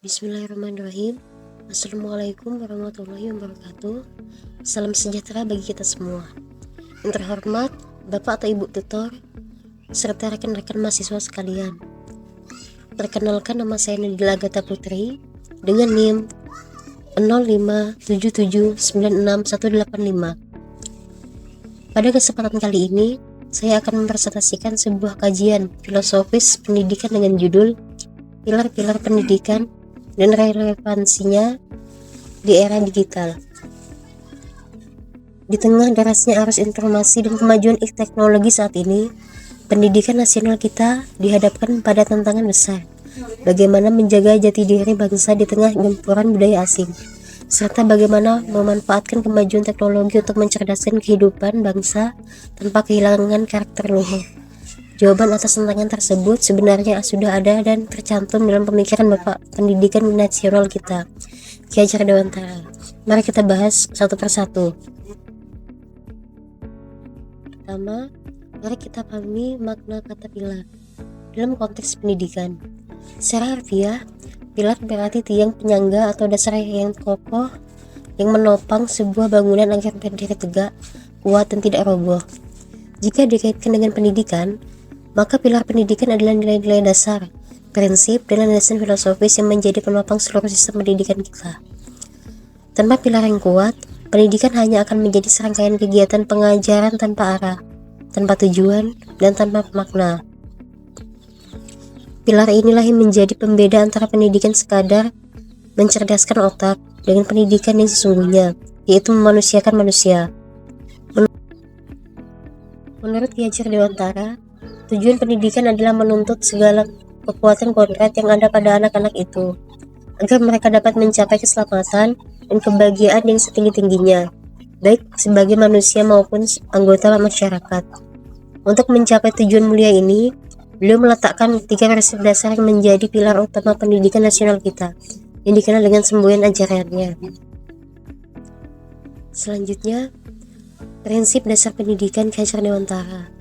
Bismillahirrahmanirrahim. Assalamualaikum warahmatullahi wabarakatuh. Salam sejahtera bagi kita semua. Yang terhormat Bapak atau Ibu Tutor serta rekan-rekan mahasiswa sekalian. Perkenalkan, nama saya Nadila Agatha Putri dengan NIM 0577961185. Pada kesempatan kali ini saya akan mempresentasikan sebuah kajian filosofis pendidikan dengan judul Pilar-pilar pendidikan dan relevansinya di era digital. Di tengah derasnya arus informasi dan kemajuan teknologi saat ini, pendidikan nasional kita dihadapkan pada tantangan besar. Bagaimana menjaga jati diri bangsa di tengah gempuran budaya asing, serta bagaimana memanfaatkan kemajuan teknologi untuk mencerdaskan kehidupan bangsa tanpa kehilangan karakter luhur. Jawaban atas tantangan tersebut sebenarnya sudah ada dan tercantum dalam pemikiran Bapak Pendidikan Nasional kita, Ki Hajar Dewantara. Mari kita bahas satu persatu. Pertama, mari kita pahami makna kata pilar dalam konteks pendidikan. Secara harfiah, pilar berarti tiang penyangga atau dasar yang kokoh yang menopang sebuah bangunan agar berdiri tegak, kuat, dan tidak roboh. Jika dikaitkan dengan pendidikan, maka pilar pendidikan adalah nilai-nilai dasar, prinsip, dan landasan filosofis yang menjadi penopang seluruh sistem pendidikan kita. Tanpa pilar yang kuat, pendidikan hanya akan menjadi serangkaian kegiatan pengajaran tanpa arah, tanpa tujuan, dan tanpa makna. Pilar inilah yang menjadi pembeda antara pendidikan sekadar mencerdaskan otak dengan pendidikan yang sesungguhnya, yaitu memanusiakan manusia. Menurut Ki Hajar Dewantara, tujuan pendidikan adalah menuntut segala kekuatan kodrat yang ada pada anak-anak itu, agar mereka dapat mencapai keselamatan dan kebahagiaan yang setinggi-tingginya, baik sebagai manusia maupun anggota masyarakat. Untuk mencapai tujuan mulia ini, beliau meletakkan 3 prinsip dasar yang menjadi pilar utama pendidikan nasional kita, yang dikenal dengan semboyan ajarannya. Selanjutnya, prinsip dasar pendidikan Ki Hajar Dewantara.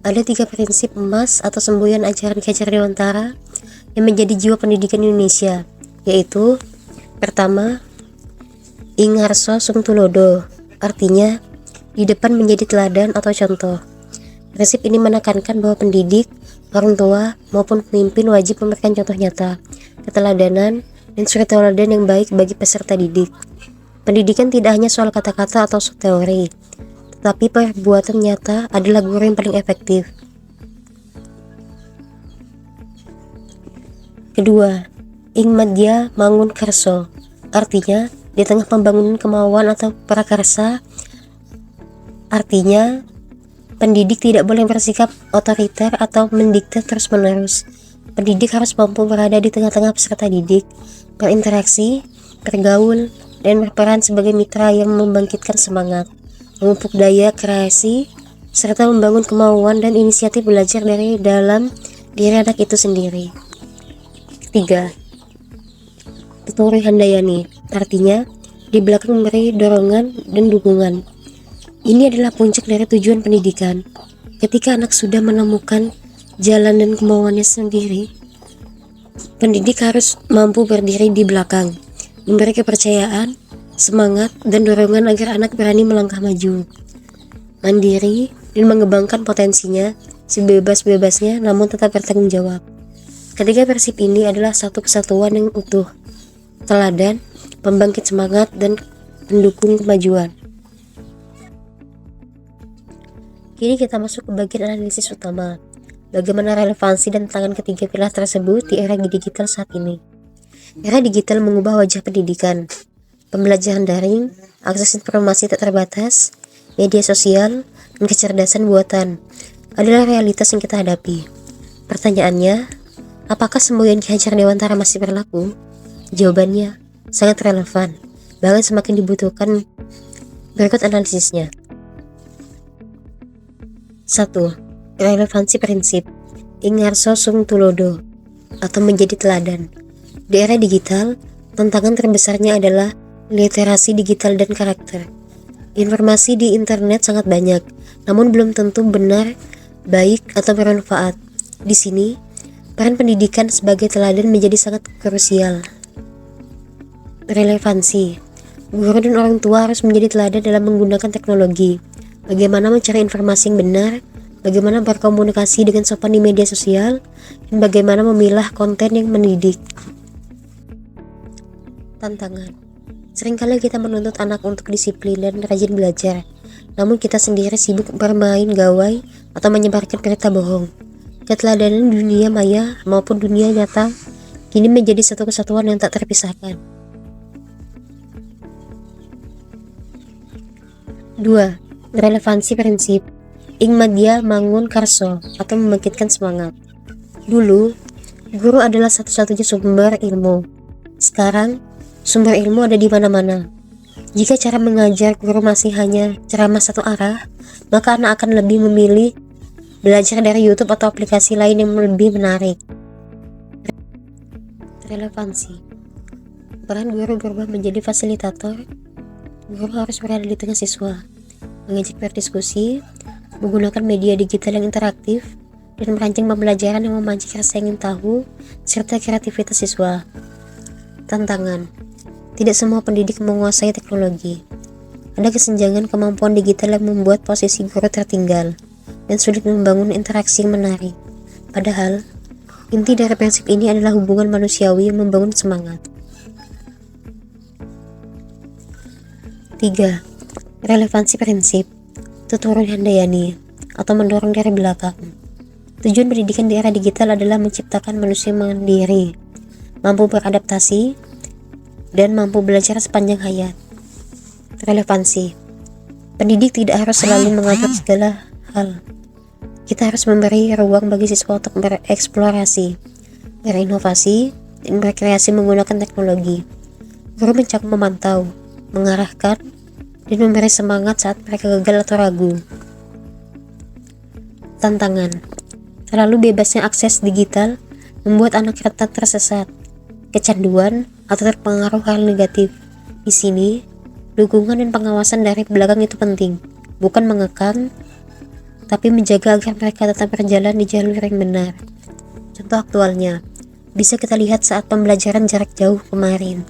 Ada 3 prinsip emas atau semboyan ajaran Ki Hajar Dewantara yang menjadi jiwa pendidikan Indonesia, yaitu pertama, Ingarso Sung Tulodo, artinya di depan menjadi teladan atau contoh. Prinsip ini menekankan bahwa pendidik, orang tua, maupun pemimpin wajib memberikan contoh nyata, keteladanan, dan suri teladan yang baik bagi peserta didik. Pendidikan tidak hanya soal kata-kata atau teori, tetapi perbuatan nyata adalah guru yang paling efektif. Kedua, Ing Madya Mangun Karso, artinya di tengah pembangunan kemauan atau prakarsa, artinya pendidik tidak boleh bersikap otoriter atau mendikte terus-menerus. Pendidik harus mampu berada di tengah-tengah peserta didik, berinteraksi, bergaul, dan berperan sebagai mitra yang membangkitkan semangat, memupuk daya kreasi, serta membangun kemauan dan inisiatif belajar dari dalam diri anak itu sendiri. Ketiga, Tuturi Handayani, artinya di belakang memberi dorongan dan dukungan. Ini adalah puncak dari tujuan pendidikan. Ketika anak sudah menemukan jalan dan kemauannya sendiri, pendidik harus mampu berdiri di belakang, memberi kepercayaan, semangat, dan dorongan agar anak berani melangkah maju, mandiri, dan mengembangkan potensinya sebebas-bebasnya, namun tetap bertanggung jawab. Ketiga prinsip ini adalah satu kesatuan yang utuh, teladan, pembangkit semangat, dan pendukung kemajuan. Kini kita masuk ke bagian analisis utama, bagaimana relevansi dan tantangan ketiga pilar tersebut di era digital saat ini. Era digital mengubah wajah pendidikan. Pembelajaran daring, akses informasi tak terbatas, media sosial, dan kecerdasan buatan adalah realitas yang kita hadapi. Pertanyaannya, apakah semboyan Ki Hajar Dewantara masih berlaku? Jawabannya sangat relevan, bahkan semakin dibutuhkan. Berikut analisisnya. 1. Relevansi prinsip Ingarso Sung Tulodo atau menjadi teladan. Di era digital, tantangan terbesarnya adalah literasi digital dan karakter. Informasi di internet sangat banyak, namun belum tentu benar, baik, atau bermanfaat. Di sini, Peran pendidikan sebagai teladan menjadi sangat krusial. Relevansi. Guru dan orang tua harus menjadi teladan dalam menggunakan teknologi. Bagaimana mencari informasi yang benar, bagaimana berkomunikasi dengan sopan di media sosial, dan bagaimana memilah konten yang mendidik. Tantangan. Seringkali kita menuntut anak untuk disiplin dan rajin belajar, namun kita sendiri sibuk bermain gawai atau menyebarkan berita bohong. Keteladanan dunia maya maupun dunia nyata kini menjadi satu kesatuan yang tak terpisahkan. 2. Relevansi prinsip. Ing madya mangun karso atau membangkitkan semangat. Dulu, guru adalah satu-satunya sumber ilmu. Sekarang, sumber ilmu ada di mana-mana. Jika cara mengajar guru masih hanya ceramah satu arah, maka anak akan lebih memilih belajar dari YouTube atau aplikasi lain yang lebih menarik. Relevansi. Peran guru berubah menjadi fasilitator. Guru harus berada di tengah siswa, mengajak berdiskusi, menggunakan media digital yang interaktif, dan merancang pembelajaran yang memancing rasa ingin tahu, serta kreativitas siswa. Tantangan. Tidak semua pendidik menguasai teknologi. Ada kesenjangan kemampuan digital yang membuat posisi guru tertinggal, dan sulit membangun interaksi yang menarik. Padahal, inti dari prinsip ini adalah hubungan manusiawi yang membangun semangat. 3. Relevansi prinsip. Tuturun Handayani atau mendorong dari belakang. Tujuan pendidikan di era digital adalah menciptakan manusia mandiri, mampu beradaptasi, dan mampu belajar sepanjang hayat. Relevansi. Pendidik tidak harus selalu mengatur segala hal. Kita harus memberi ruang bagi siswa untuk bereksplorasi, berinovasi, dan berkreasi menggunakan teknologi. Guru mencoba memantau, mengarahkan, dan memberi semangat saat mereka gagal atau ragu. Tantangan. Terlalu bebasnya akses digital membuat anak rentan tersesat, kecanduan, atau terpengaruh hal negatif. Di sini, dukungan dan pengawasan dari belakang itu penting, bukan mengekang, tapi menjaga agar mereka tetap berjalan di jalur yang benar. Contoh aktualnya, bisa kita lihat saat pembelajaran jarak jauh kemarin.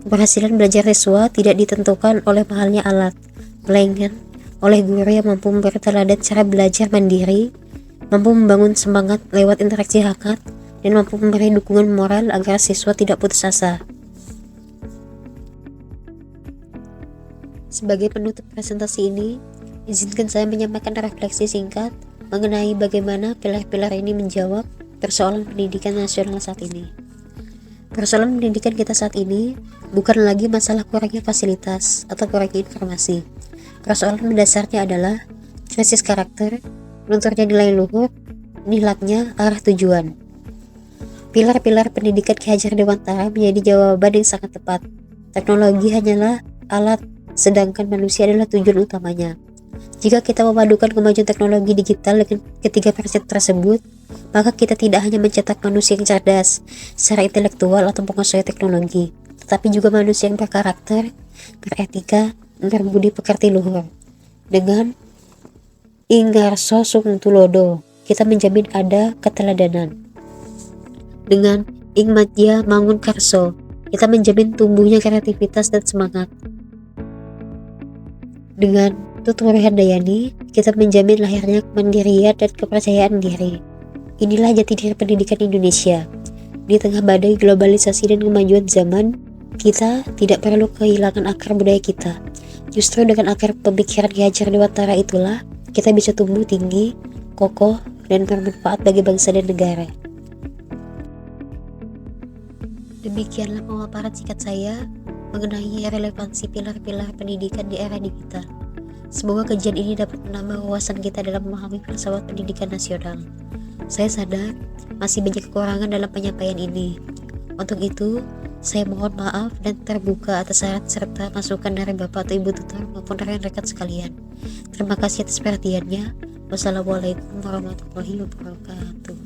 Keberhasilan belajar siswa tidak ditentukan oleh mahalnya alat, melainkan oleh guru yang mampu memberi teladan cara belajar mandiri, mampu membangun semangat lewat interaksi hangat, dan mampu memberi dukungan moral agar siswa tidak putus asa. Sebagai penutup presentasi ini, izinkan saya menyampaikan refleksi singkat mengenai bagaimana pilar-pilar ini menjawab persoalan pendidikan nasional saat ini. Persoalan pendidikan kita saat ini bukan lagi masalah kurangnya fasilitas atau kurangnya informasi. Persoalan mendasarnya adalah krisis karakter, lunturnya nilai luhur, nihilangnya arah tujuan. Pilar-pilar pendidikan Ki Hajar Dewantara menjadi jawaban yang sangat tepat. Teknologi hanyalah alat, sedangkan manusia adalah tujuan utamanya. Jika kita memadukan kemajuan teknologi digital dengan ketiga prinsip tersebut, maka kita tidak hanya mencetak manusia yang cerdas secara intelektual atau menguasai teknologi, tetapi juga manusia yang berkarakter, beretika, dan berbudi pekerti luhur. Dengan Ingarso Sung Tulodo, kita menjamin ada keteladanan. Dengan Ing Madya Mangun Karso, kita menjamin tumbuhnya kreativitas dan semangat. Dengan Tutur Handayani, kita menjamin lahirnya kemandirian dan kepercayaan diri. Inilah jati diri pendidikan Indonesia. Di tengah badai globalisasi dan kemajuan zaman, kita tidak perlu kehilangan akar budaya kita. Justru dengan akar pemikiran Ki Hajar Dewantara itulah kita bisa tumbuh tinggi, kokoh, dan bermanfaat bagi bangsa dan negara. Demikianlah pemaparan singkat saya mengenai relevansi pilar-pilar pendidikan di era digital. Semoga kajian ini dapat menambah wawasan kita dalam memahami filsafat pendidikan nasional. Saya sadar masih banyak kekurangan dalam penyampaian ini. Untuk itu, saya mohon maaf dan terbuka atas saran serta masukan dari Bapak atau Ibu tutor maupun rekan-rekan sekalian. Terima kasih atas perhatiannya. Wassalamualaikum warahmatullahi wabarakatuh.